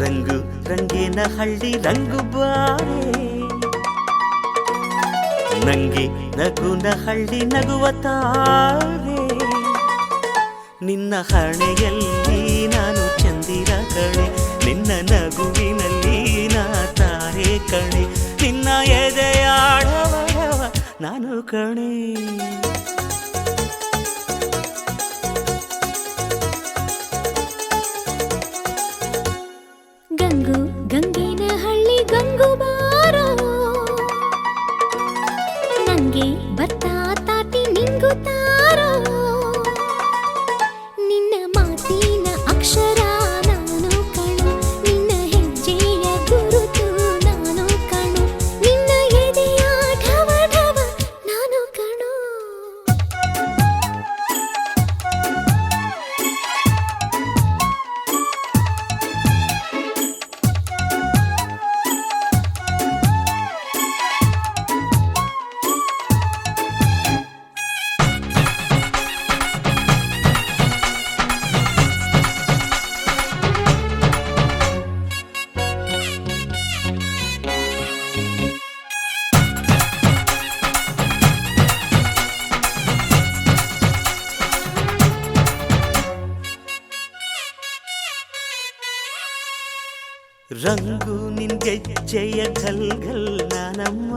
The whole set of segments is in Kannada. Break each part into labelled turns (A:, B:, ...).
A: ರಂಗು ರಂಗಿನ ಹಳ್ಳಿ ರಂಗು ಬಾರೆ, ನಂಗೆ ನಗುನ ಹಳ್ಳಿ ನಗುವ ತಾರೆ. ನಿನ್ನ ಹಣೆಯಲ್ಲಿ ನಾನು ಚಂದಿರ ಕಣೆ, ನಿನ್ನ ನಗುವಿನಲ್ಲಿ ನಾ ತಾರೆ ಕಣೆ, ನಿನ್ನ ಎದೆಯಾಡವ ನಾನು ಕಣೆ.
B: ಗಂಗು ಗಂಗಿನ ಹಳ್ಳಿ ಗಂಗು ಬಾರೋ, ನಂಗೆ ಬರ್ತಾ ತಾಟಿ ನಿಂಗು ತಾರೋ. ನಿನ್ನ ಮಾತಿನ ಅಕ್ಷರ ನಾನು ಕಣು, ನಿನ್ನ ಹೆಜ್ಜೆಯ ಗುರುತು ನಾನು ಕಣು, ನಿನ್ನ ಎದೆಯ ಢವ ಢವ ನಾನು ಕಣು.
A: ರಂಗು ನಿನ್ಗೆಜ್ಜೆಯ ಘಲ್ ಘಲ್ ನಾನಮ್ಮ,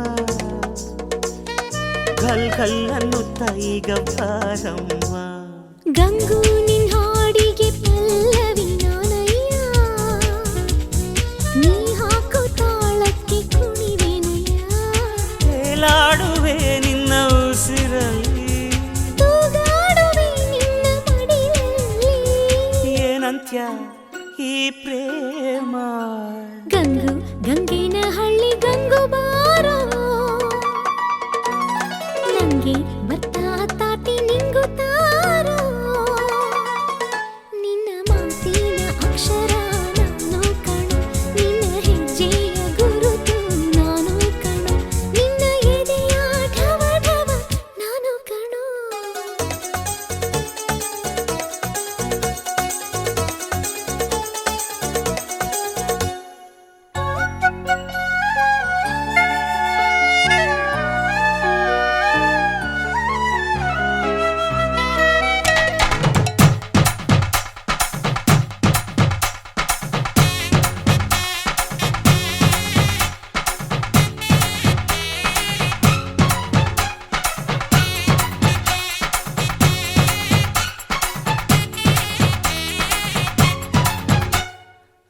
A: ಘಲ್ ಘಲ್ ಅನ್ನುತ್ತ ಈಗ ಬಾರಮ್ಮ.
B: ಗಂಗು ನಿನ್ ಹಾಡಿಗೆ ಪಲ್ಲವಿ ನಾನಯ್ಯ, ನೀ ಹಾಕೋ ತಾಳಕ್ಕೆ ಕುಣಿವೆನಯ್ಯ.
A: ತೇಲಾಡುವೆ ನಿನ್ನ ಉಸಿರಲ್ಲಿ,
B: ತೂಗಾಡುವೆ ನಿನ್ನ ಮಡಿಲಲ್ಲಿ.
A: ಏನಂತ್ಯ ಈ ಪ್ರೇಮ?
B: ಗಂಗು ಗಂಗಿನ ಹಳ್ಳಿ ಗಂಗು ಬಾರೋ, ನಂಗೆ ಬರ್ತಾ ತಾಟಿ ನಿಂಗು ತಾರೋ. ನಿನ್ನ ಮಾತಿನ ಅಕ್ಷರ ನಾನು ಕಣು, ನಿನ್ನ ಹೆಜ್ಜೆಯ ಗುರುತು ನಾನು ಕಣು, ನಿನ್ನ ಎದೆಯ ಢವ ಢವ ನಾನು ಕಣು.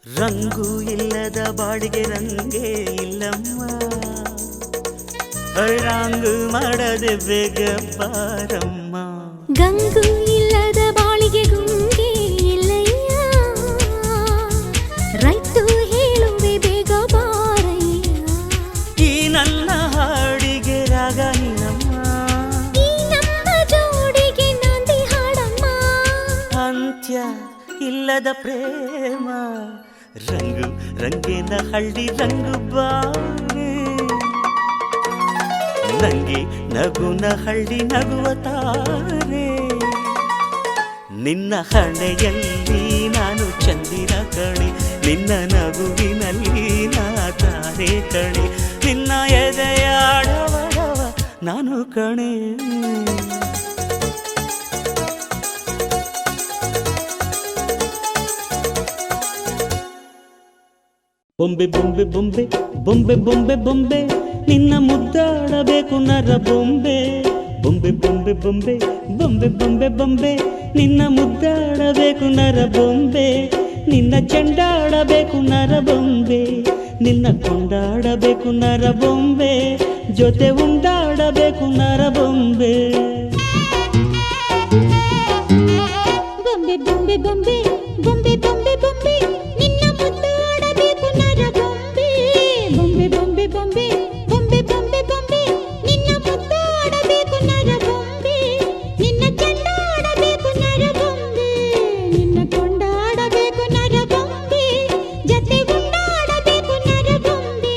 A: ರಂಗು ಇಲ್ಲದ ಬಾಡಿಗೆ ರಂಗೇ ಇಲ್ಲಮ್ಮ, ಹೈರಾಂಗು ಮಾಡದೆ ಬೇಗ ಬಾರಮ್ಮ.
B: ಗಂಗು ಇಲ್ಲದ ಬಾಳಿಗೆ ಗುಂಗೆ ಇಲ್ಲಯ್ಯ, ರೈತು ಹೇಳುವೆ ಬೇಗ ಬಾರಯ್ಯ.
A: ಈ ನನ್ನ ಹಾಡಿಗೆ ರಾಗ ನೀನಮ್ಮ,
B: ಈ ನಮ್ಮ ಜೋಡಿಗೆ ನಾಂದಿ ಹಾಡಮ್ಮ.
A: ಅಂತ್ಯ ಇಲ್ಲದ ಪ್ರೇಮ. ರಂಗು ರಂಗಿನ ಹಳ್ಳಿ ರಂಗು ಬಾರೆ, ನಂಗೆ ನಗುನ ಹಳ್ಳಿ ನಗುವ ತಾರೆ. ನಿನ್ನ ಹಣೆಯಲ್ಲಿ ನಾನು ಚಂದಿರ ಕಣೆ, ನಿನ್ನ ನಗುವಿನಲ್ಲಿ ನಾ ತಾರೆ ಕಣೆ, ನಿನ್ನ ಎದೆಯಾಡವ ನಾನು ಕಣೆ. ಬೊಂಬೆ ಬೊಂಬೆ ಬೊಂಬೆ ಬೊಂಬೆ ಬೊಂಬೆ ಬೊಂಬೆ, ನಿನ್ನ ಮುದ್ದಾಡಬೇಕು ನರ ಬೊಂಬೆ. ಬೊಂಬೆ ಬೊಂಬೆ ಬೊಂಬೆ ಬೊಂಬೆ ಬೊಂಬೆ ಬೊಂಬೆ, ನಿನ್ನ ಮುದ್ದಾಡಬೇಕು ನರ ಬೊಂಬೆ. ನಿನ್ನ ಚೆಂಡಾಡಬೇಕು ನರ ಬೊಂಬೆ, ನಿನ್ನ ಕೊಂಡಾಡಬೇಕು ನರ ಬೊಂಬೆ, ಜೊತೆ ಉಂಡಾಡಬೇಕು ನರ ಬೊಂಬೆ.
B: ಬೊಂಬೆ ಬೊಂಬೆ ಬೊಂಬೆ ಬೊಂಬೆ ಬೊಂಬೆ ನಿನ್ನ ಮುದ್ದಾಡಬೇಕು ನರ ಬೊಂಬೆ ಬೊಂಬೆ ಬೊಂಬೆ ಬೊಂಬೆ ಬೊಂಬೆ ಬೊಂಬೆ ಬೊಂಬೆ ನಿನ್ನ ಮುದ್ದಾಡಬೇಕು ನರ ಬೊಂಬೆ ನಿನ್ನ ಚೆಂಡಾಡಬೇಕು ನರ ಬೊಂಬೆ ನಿನ್ನ ಕೊಂಡಾಡಬೇಕು ನರ ಬೊಂಬೆ ಜತೆ ಉಂಡಾಡಬೇಕು ನರ ಬೊಂಬೆ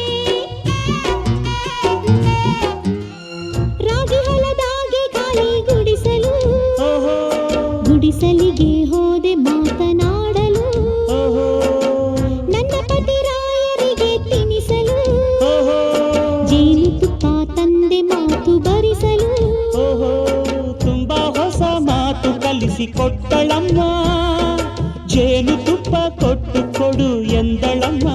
B: ರಾಗಿ ಹೊಲದಾಗೆ ಗಾಳಿ ಗುಡಿಸಲು ಗುಡಿಸಲಿಗೆ ಹೋದೆ ಮಾತನಾಡಲು ನನ್ನ ಪತಿರಾಯರಿಗೆ ತಿನಿಸಲು ಜೇನುತುಪ್ಪ ತಂದೆ ಮಾತು ಬರಿಸಲು
C: ತುಂಬಾ ಹೊಸ ಮಾತು ಕಲಿಸಿಕೊಟ್ಟಳಮ್ಮ ಜೇನುತುಪ್ಪ ಕೊಟ್ಟು ಕೊಡು ಎಂದಳಮ್ಮ